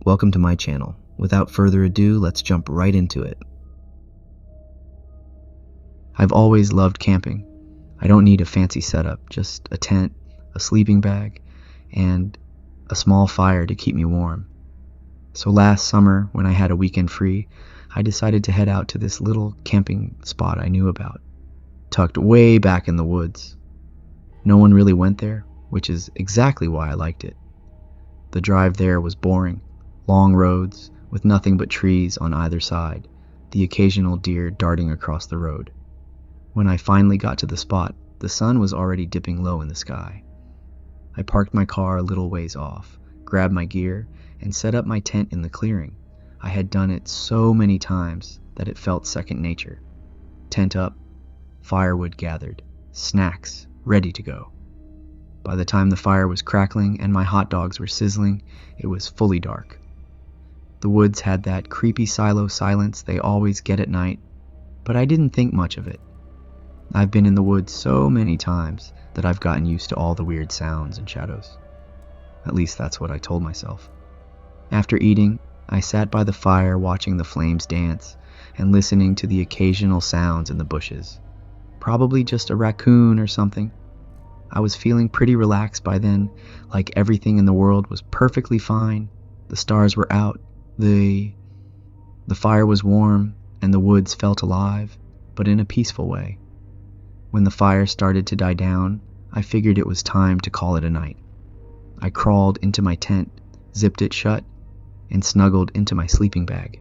Welcome to my channel. Without further ado, let's jump right into it. I've always loved camping. I don't need a fancy setup, just a tent, a sleeping bag, and a small fire to keep me warm. So last summer, when I had a weekend free, I decided to head out to this little camping spot I knew about, tucked way back in the woods. No one really went there, which is exactly why I liked it. The drive there was boring. Long roads with nothing but trees on either side, the occasional deer darting across the road. When I finally got to the spot, the sun was already dipping low in the sky. I parked my car a little ways off, grabbed my gear, and set up my tent in the clearing. I had done it so many times that it felt second nature. Tent up, firewood gathered, snacks ready to go. By the time the fire was crackling and my hot dogs were sizzling, it was fully dark. The woods had that creepy silo silence they always get at night, but I didn't think much of it. I've been in the woods so many times that I've gotten used to all the weird sounds and shadows. At least that's what I told myself. After eating, I sat by the fire watching the flames dance and listening to the occasional sounds in the bushes. Probably just a raccoon or something. I was feeling pretty relaxed by then, like everything in the world was perfectly fine. The stars were out. The fire was warm, and the woods felt alive, but in a peaceful way. When the fire started to die down, I figured it was time to call it a night. I crawled into my tent, zipped it shut, and snuggled into my sleeping bag.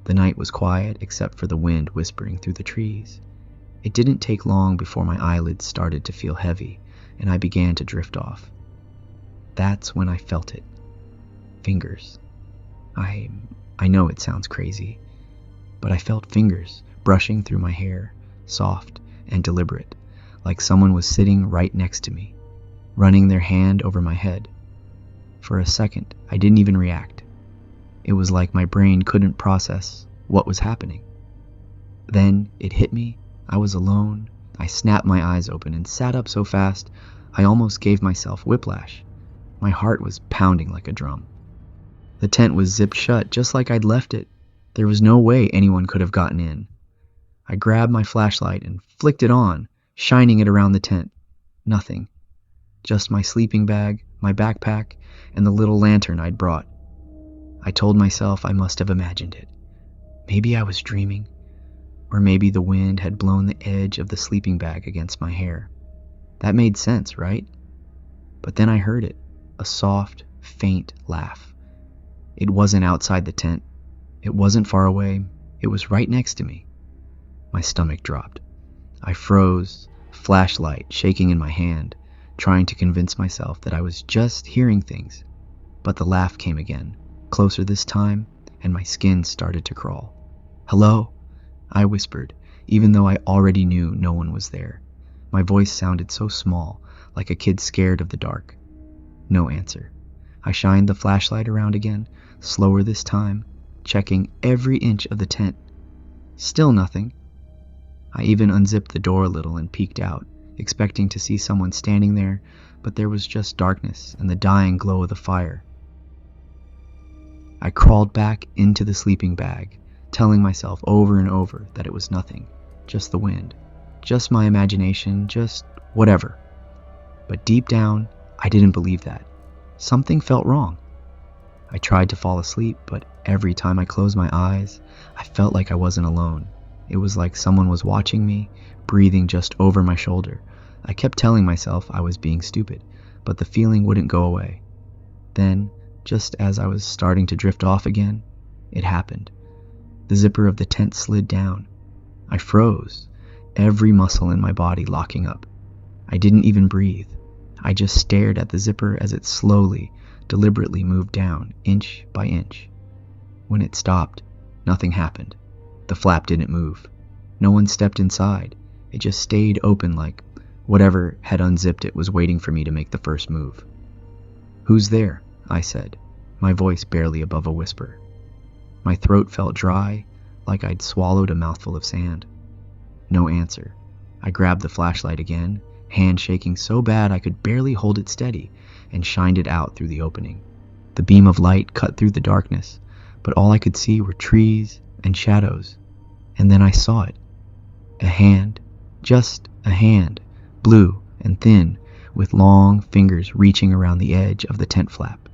The night was quiet except for the wind whispering through the trees. It didn't take long before my eyelids started to feel heavy, and I began to drift off. That's when I felt it. Fingers. I know it sounds crazy, but I felt fingers brushing through my hair, soft and deliberate, like someone was sitting right next to me, running their hand over my head. For a second, I didn't even react. It was like my brain couldn't process what was happening. Then it hit me. I was alone. I snapped my eyes open and sat up so fast, I almost gave myself whiplash. My heart was pounding like a drum. The tent was zipped shut just like I'd left it. There was no way anyone could have gotten in. I grabbed my flashlight and flicked it on, shining it around the tent. Nothing. Just my sleeping bag, my backpack, and the little lantern I'd brought. I told myself I must have imagined it. Maybe I was dreaming, or maybe the wind had blown the edge of the sleeping bag against my hair. That made sense, right? But then I heard it, a soft, faint laugh. It wasn't outside the tent. It wasn't far away. It was right next to me. My stomach dropped. I froze, flashlight shaking in my hand, trying to convince myself that I was just hearing things. But the laugh came again, closer this time, and my skin started to crawl. "Hello?" I whispered, even though I already knew no one was there. My voice sounded so small, like a kid scared of the dark. No answer. I shined the flashlight around again, slower this time, checking every inch of the tent. Still nothing. I even unzipped the door a little and peeked out, expecting to see someone standing there, but there was just darkness and the dying glow of the fire. I crawled back into the sleeping bag, telling myself over and over that it was nothing, just the wind, just my imagination, just whatever. But deep down, I didn't believe that. Something felt wrong. I tried to fall asleep, but every time I closed my eyes, I felt like I wasn't alone. It was like someone was watching me, breathing just over my shoulder. I kept telling myself I was being stupid, but the feeling wouldn't go away. Then, just as I was starting to drift off again, it happened. The zipper of the tent slid down. I froze, every muscle in my body locking up. I didn't even breathe. I just stared at the zipper as it slowly, deliberately moved down, inch by inch. When it stopped, nothing happened. The flap didn't move. No one stepped inside. It just stayed open like whatever had unzipped it was waiting for me to make the first move. "Who's there?" I said, my voice barely above a whisper. My throat felt dry, like I'd swallowed a mouthful of sand. No answer. I grabbed the flashlight again, hand shaking so bad I could barely hold it steady, and shined it out through the opening. The beam of light cut through the darkness, but all I could see were trees and shadows. And then I saw it. A hand, just a hand, blue and thin, with long fingers reaching around the edge of the tent flap.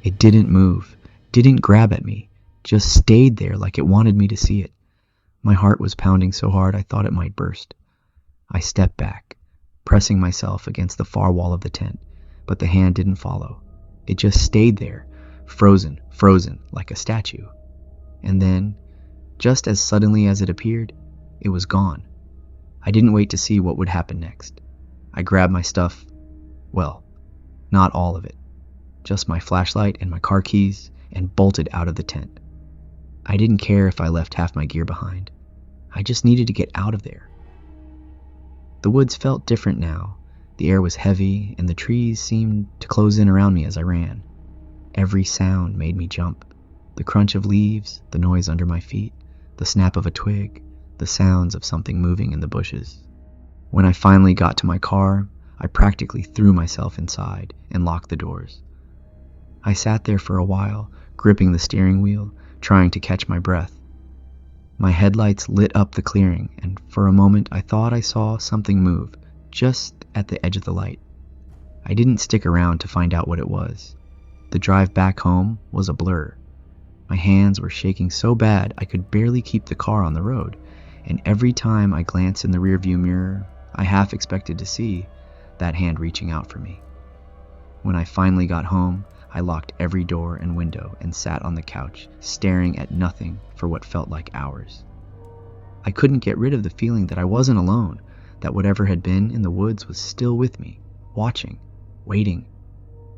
It didn't move, didn't grab at me, just stayed there like it wanted me to see it. My heart was pounding so hard I thought it might burst. I stepped back, pressing myself against the far wall of the tent, but the hand didn't follow. It just stayed there, frozen like a statue. And then, just as suddenly as it appeared, it was gone. I didn't wait to see what would happen next. I grabbed my stuff, well, not all of it, just my flashlight and my car keys, and bolted out of the tent. I didn't care if I left half my gear behind. I just needed to get out of there. The woods felt different now. The air was heavy, and the trees seemed to close in around me as I ran. Every sound made me jump. The crunch of leaves, the noise under my feet, the snap of a twig, the sounds of something moving in the bushes. When I finally got to my car, I practically threw myself inside and locked the doors. I sat there for a while, gripping the steering wheel, trying to catch my breath. My headlights lit up the clearing, and for a moment I thought I saw something move, just at the edge of the light. I didn't stick around to find out what it was. The drive back home was a blur. My hands were shaking so bad I could barely keep the car on the road, and every time I glanced in the rearview mirror, I half expected to see that hand reaching out for me. When I finally got home, I locked every door and window and sat on the couch, staring at nothing for what felt like hours. I couldn't get rid of the feeling that I wasn't alone, that whatever had been in the woods was still with me, watching, waiting.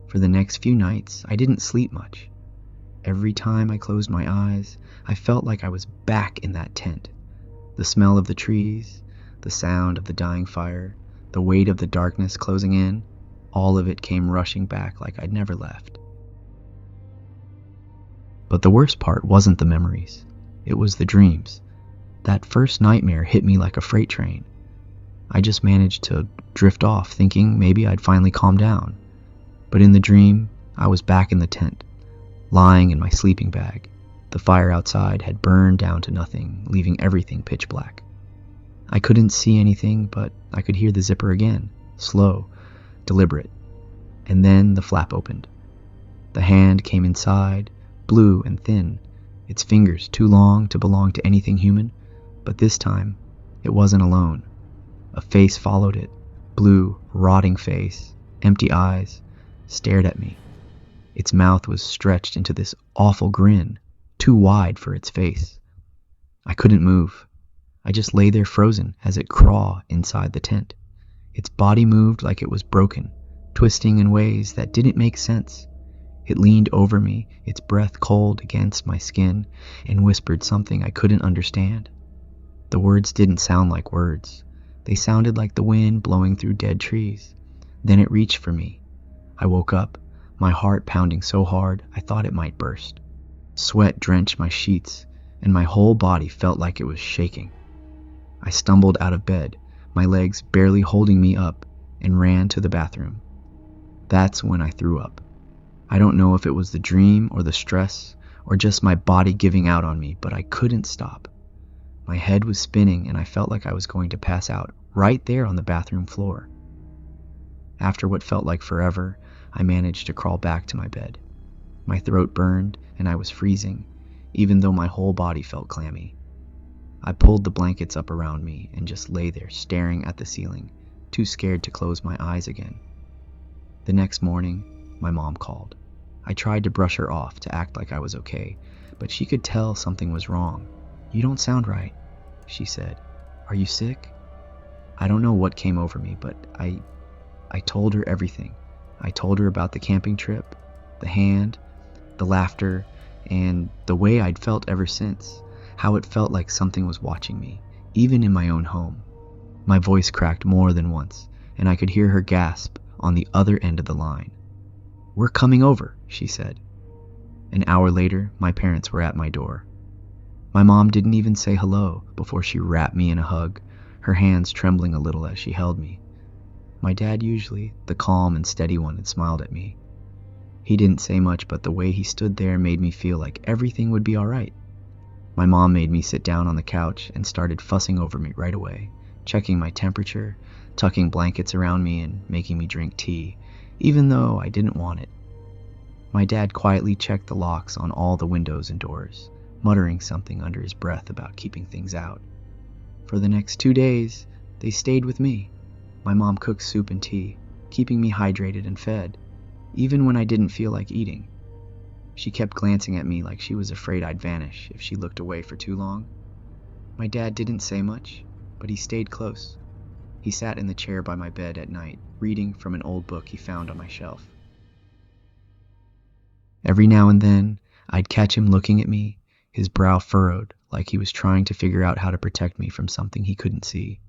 For the next few nights, I didn't sleep much. Every time I closed my eyes, I felt like I was back in that tent. The smell of the trees, the sound of the dying fire, the weight of the darkness closing in, all of it came rushing back like I'd never left. But the worst part wasn't the memories. It was the dreams. That first nightmare hit me like a freight train. I just managed to drift off, thinking maybe I'd finally calm down. But in the dream, I was back in the tent, lying in my sleeping bag. The fire outside had burned down to nothing, leaving everything pitch black. I couldn't see anything, but I could hear the zipper again, slow, deliberate. And then the flap opened. The hand came inside, blue and thin, its fingers too long to belong to anything human, but this time, it wasn't alone. A face followed it, blue, rotting face, empty eyes, stared at me. Its mouth was stretched into this awful grin, too wide for its face. I couldn't move. I just lay there frozen as it crawled inside the tent. Its body moved like it was broken, twisting in ways that didn't make sense. It leaned over me, its breath cold against my skin, and whispered something I couldn't understand. The words didn't sound like words. They sounded like the wind blowing through dead trees. Then it reached for me. I woke up, my heart pounding so hard I thought it might burst. Sweat drenched my sheets, and my whole body felt like it was shaking. I stumbled out of bed, my legs barely holding me up, and ran to the bathroom. That's when I threw up. I don't know if it was the dream or the stress or just my body giving out on me, but I couldn't stop. My head was spinning and I felt like I was going to pass out right there on the bathroom floor. After what felt like forever, I managed to crawl back to my bed. My throat burned and I was freezing, even though my whole body felt clammy. I pulled the blankets up around me and just lay there staring at the ceiling, too scared to close my eyes again. The next morning, my mom called. I tried to brush her off to act like I was okay, but she could tell something was wrong. "You don't sound right," she said. "Are you sick?" I don't know what came over me, but I told her everything. I told her about the camping trip, the hand, the laughter, and the way I'd felt ever since, how it felt like something was watching me, even in my own home. My voice cracked more than once, and I could hear her gasp on the other end of the line. "We're coming over," she said. An hour later, my parents were at my door. My mom didn't even say hello before she wrapped me in a hug, her hands trembling a little as she held me. My dad, usually the calm and steady one, had smiled at me. He didn't say much, but the way he stood there made me feel like everything would be all right. My mom made me sit down on the couch and started fussing over me right away, checking my temperature, tucking blankets around me, and making me drink tea, even though I didn't want it. My dad quietly checked the locks on all the windows and doors, muttering something under his breath about keeping things out. For the next 2 days, they stayed with me. My mom cooked soup and tea, keeping me hydrated and fed, even when I didn't feel like eating. She kept glancing at me like she was afraid I'd vanish if she looked away for too long. My dad didn't say much, but he stayed close. He sat in the chair by my bed at night, reading from an old book he found on my shelf. Every now and then, I'd catch him looking at me, his brow furrowed, like he was trying to figure out how to protect me from something he couldn't see.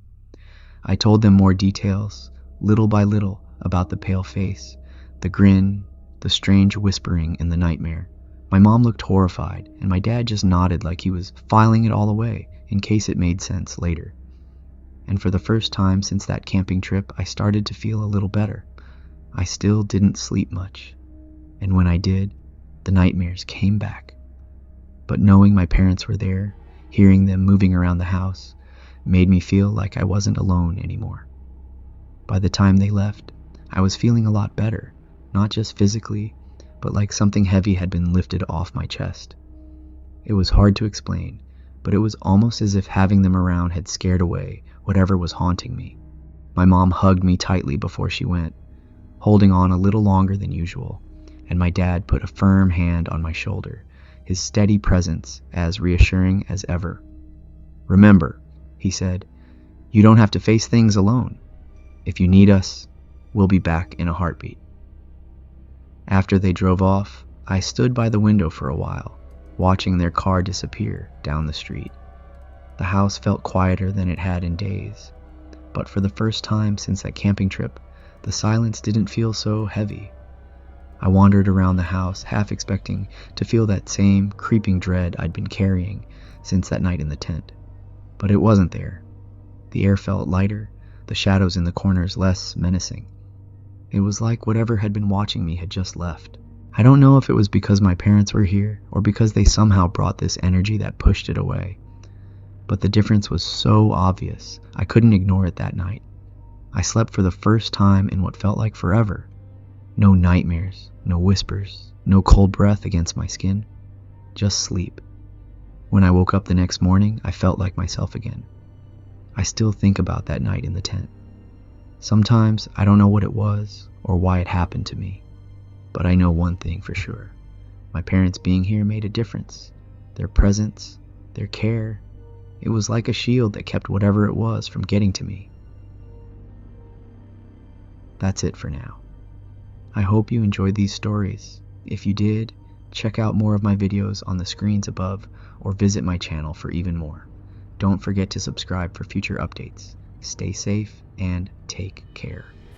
I told them more details, little by little, about the pale face, the grin, the strange whispering, and the nightmare. My mom looked horrified, and my dad just nodded like he was filing it all away in case it made sense later. And for the first time since that camping trip, I started to feel a little better. I still didn't sleep much, and when I did, the nightmares came back. But knowing my parents were there, hearing them moving around the house, made me feel like I wasn't alone anymore. By the time they left, I was feeling a lot better, not just physically, but like something heavy had been lifted off my chest. It was hard to explain, but it was almost as if having them around had scared away whatever was haunting me. My mom hugged me tightly before she went, holding on a little longer than usual, and my dad put a firm hand on my shoulder, his steady presence as reassuring as ever. "Remember," he said, "you don't have to face things alone. If you need us, we'll be back in a heartbeat." After they drove off, I stood by the window for a while, watching their car disappear down the street. The house felt quieter than it had in days, but for the first time since that camping trip, the silence didn't feel so heavy. I wandered around the house, half expecting to feel that same creeping dread I'd been carrying since that night in the tent. But it wasn't there. The air felt lighter, the shadows in the corners less menacing. It was like whatever had been watching me had just left. I don't know if it was because my parents were here or because they somehow brought this energy that pushed it away. But the difference was so obvious, I couldn't ignore it that night. I slept for the first time in what felt like forever. No nightmares, no whispers, no cold breath against my skin. Just sleep. When I woke up the next morning, I felt like myself again. I still think about that night in the tent. Sometimes I don't know what it was or why it happened to me, but I know one thing for sure. My parents being here made a difference. Their presence, their care, it was like a shield that kept whatever it was from getting to me. That's it for now. I hope you enjoyed these stories. If you did, check out more of my videos on the screens above or visit my channel for even more. Don't forget to subscribe for future updates. Stay safe and take care.